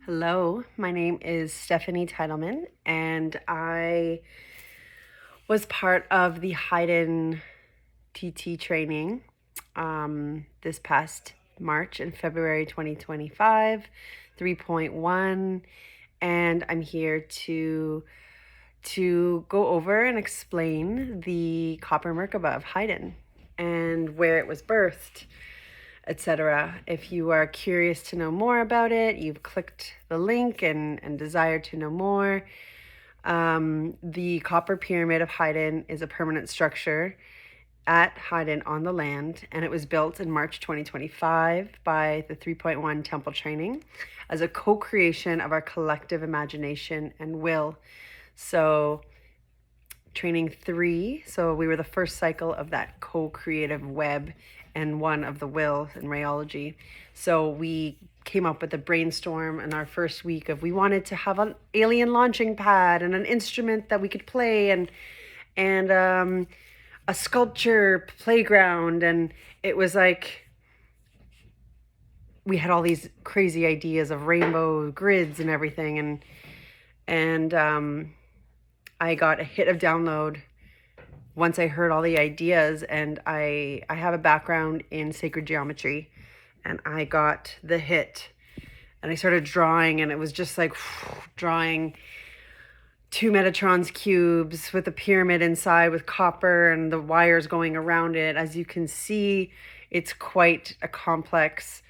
Hello, my name is Stefanie Teitelman, and I was part of the Highden TT training this past March and February 2025, 3.1, and I'm here to go over and explain the copper Merkaba of Highden and where it was birthed, etc. If you are curious to know more about it, you've clicked the link and desire to know more. The copper pyramid of Highden is a permanent structure at Highden on the land, and it was built in March 2025 by the 3.1 Temple Training as a co-creation of our collective imagination and will. So training 3, so we were the first cycle of that co-creative web and one of the will in rheology. So we came up with a brainstorm in our first week of we wanted to have an alien launching pad and an instrument that we could play and a sculpture playground, and it was like we had all these crazy ideas of rainbow grids and everything, and I got a hit of download once I heard all the ideas, and I have a background in sacred geometry, and I got the hit, and I started drawing, and it was just like drawing 2 Metatron's cubes with a pyramid inside with copper and the wires going around it. As you can see, it's quite a complex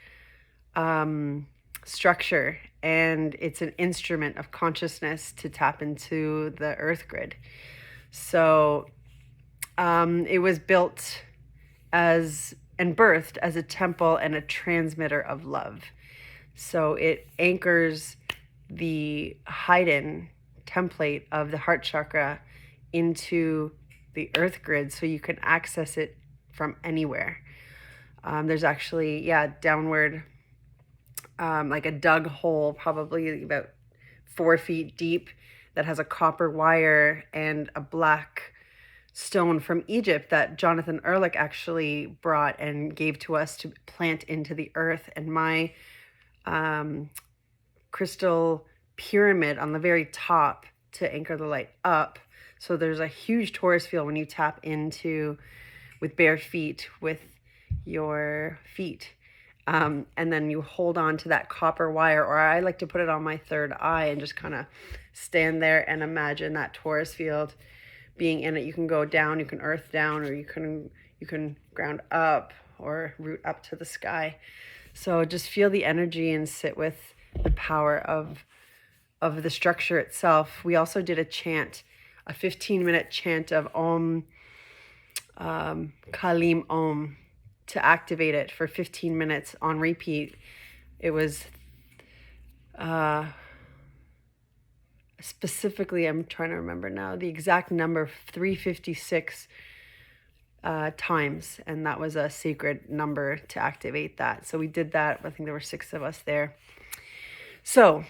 structure, and it's an instrument of consciousness to tap into the earth grid. So it was built as and birthed as a temple and a transmitter of love. So it anchors the Highden template of the heart chakra into the earth grid so you can access it from anywhere. There's actually, downward, like a dug hole, probably about 4 feet deep, that has a copper wire and a black stone from Egypt that Jonathan Ehrlich actually brought and gave to us to plant into the earth. And my crystal pyramid on the very top to anchor the light up. So there's a huge torus field when you tap into with bare feet with your feet. And then you hold on to that copper wire, or I like to put it on my third eye and just kind of stand there and imagine that torus field being in it. You can go down, you can earth down, or you can ground up or root up to the sky. So just feel the energy and sit with the power of the structure itself. We also did a chant, a 15-minute chant of Om, Kalim Om, to activate it for 15 minutes on repeat. It was specifically, I'm trying to remember now, the exact number, 356 times, and that was a sacred number to activate that. So we did that. I think there were 6 of us there. So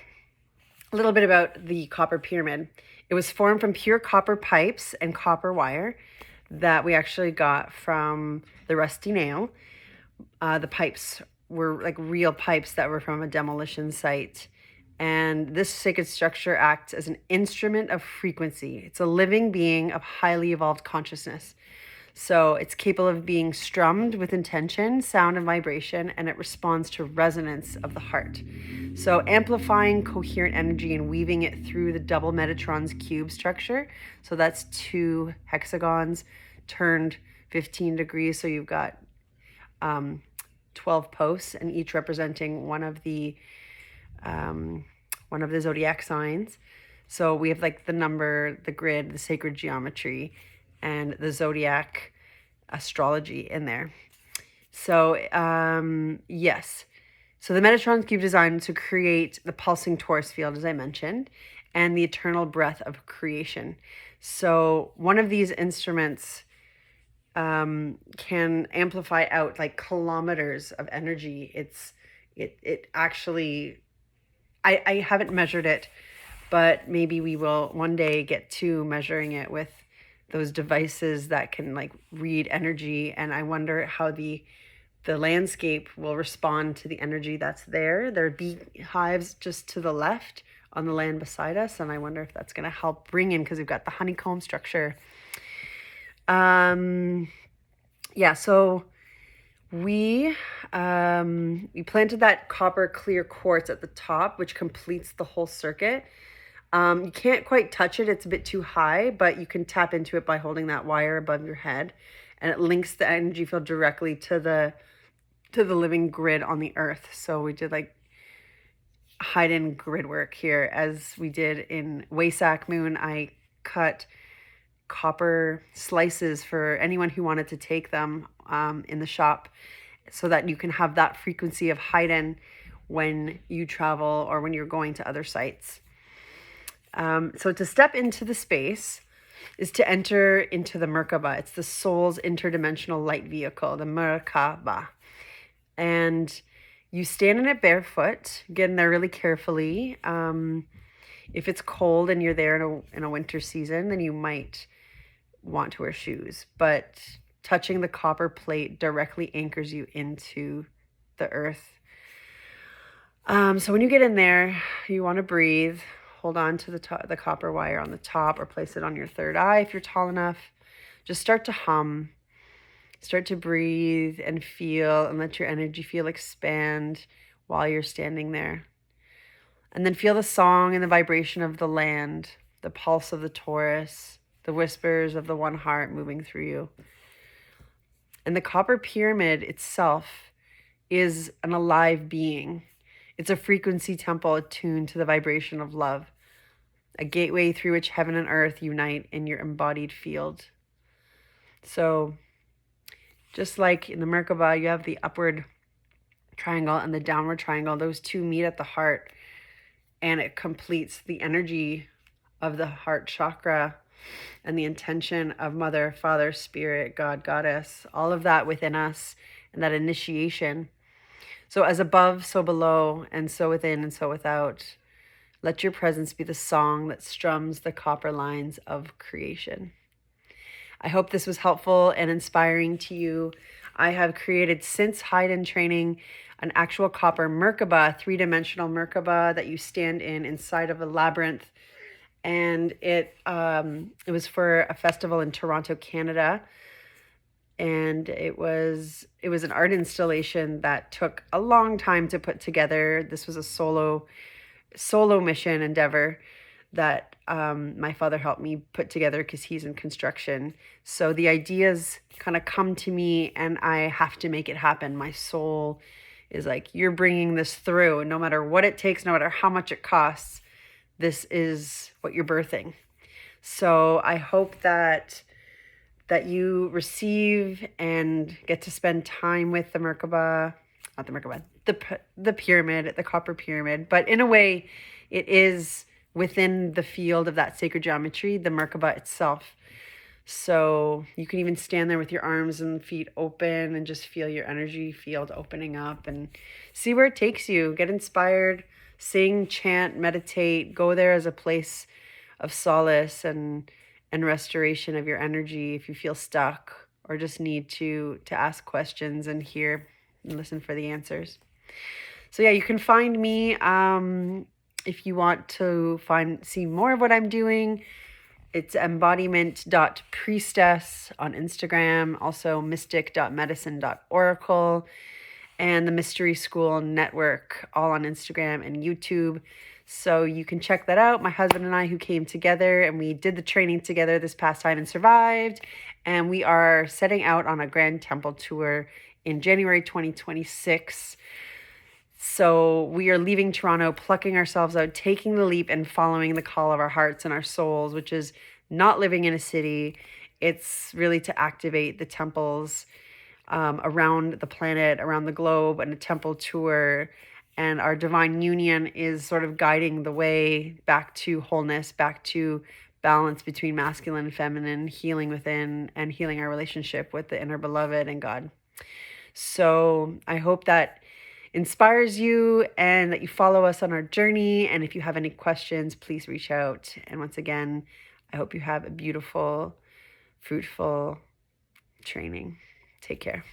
a little bit about the copper pyramid. It was formed from pure copper pipes and copper wire that we actually got from the Rusty Nail. The pipes were like real pipes that were from a demolition site. And this sacred structure acts as an instrument of frequency. It's a living being of highly evolved consciousness. So it's capable of being strummed with intention, sound, and vibration, and it responds to resonance of the heart. So amplifying coherent energy and weaving it through the double Metatron's cube structure. So that's 2 hexagons turned 15 degrees. So you've got 12 posts, and each representing one of the zodiac signs. So we have like the number, the grid, the sacred geometry, and the zodiac astrology in there. So yes. So the Metatron's cube designed to create the pulsing torus field, as I mentioned, and the eternal breath of creation. So one of these instruments can amplify out like kilometers of energy. It actually, I haven't measured it, but maybe we will one day get to measuring it with those devices that can like read energy. And I wonder how the the landscape will respond to the energy that's there. There are beehives just to the left on the land beside us, and I wonder if that's going to help bring in, because we've got the honeycomb structure. Yeah, so we planted that copper clear quartz at the top, which completes the whole circuit. You can't quite touch it, it's a bit too high, but you can tap into it by holding that wire above your head, and it links the energy field directly to the living grid on the earth. So we did like Highden grid work here, as we did in Waysack Moon. I cut copper slices for anyone who wanted to take them in the shop, so that you can have that frequency of Highden when you travel or when you're going to other sites. So to step into the space is to enter into the Merkaba. It's the soul's interdimensional light vehicle, the Merkaba. And you stand in it barefoot, get in there really carefully. If it's cold and you're there in a winter season, then you might want to wear shoes. But touching the copper plate directly anchors you into the earth. So when you get in there, you want to breathe. Hold on to the copper wire on the top, or place it on your third eye if you're tall enough. Just start to hum. Start to breathe and feel, and let your energy field expand while you're standing there. And then feel the song and the vibration of the land, the pulse of the torus, the whispers of the one heart moving through you. And the copper pyramid itself is an alive being. It's a frequency temple attuned to the vibration of love, a gateway through which heaven and earth unite in your embodied field. So just like in the Merkaba, you have the upward triangle and the downward triangle. Those two meet at the heart, and it completes the energy of the heart chakra and the intention of Mother, Father, Spirit, God, Goddess, all of that within us, and that initiation. So as above, so below, and so within and so without. Let your presence be the song that strums the copper lines of creation. I hope this was helpful and inspiring to you. I have created, since Highden training, an actual copper Merkaba, 3-dimensional Merkaba that you stand in inside of a labyrinth. And it was for a festival in Toronto, Canada. And it was an art installation that took a long time to put together. This was a solo mission endeavor that my father helped me put together, because he's in construction. So the ideas kind of come to me, and I have to make it happen. My soul is like, you're bringing this through, and no matter what it takes, no matter how much it costs, this is what you're birthing. So I hope that you receive and get to spend time with the Merkaba, not the Merkaba, the pyramid, the copper pyramid. But in a way, it is within the field of that sacred geometry, the Merkaba itself. So you can even stand there with your arms and feet open and just feel your energy field opening up, and see where it takes you. Get inspired, sing, chant, meditate, go there as a place of solace and restoration of your energy if you feel stuck, or just need to ask questions and hear and listen for the answers. So yeah, you can find me if you want to see more of what I'm doing. It's embodiment.priestess on Instagram, also mystic.medicine.oracle, and the Mystery School Network, all on Instagram and YouTube. So you can check that out. My husband and I, who came together, and we did the training together this past time and survived. And we are setting out on a Grand Temple tour in January 2026. So we are leaving Toronto, plucking ourselves out, taking the leap, and following the call of our hearts and our souls, which is not living in a city. It's really to activate the temples around the planet, around the globe, and a temple tour. And our divine union is sort of guiding the way back to wholeness, back to balance between masculine and feminine, healing within, and healing our relationship with the inner beloved and God. So I hope that inspires you, and that you follow us on our journey. And if you have any questions, please reach out. And once again, I hope you have a beautiful, fruitful training. Take care.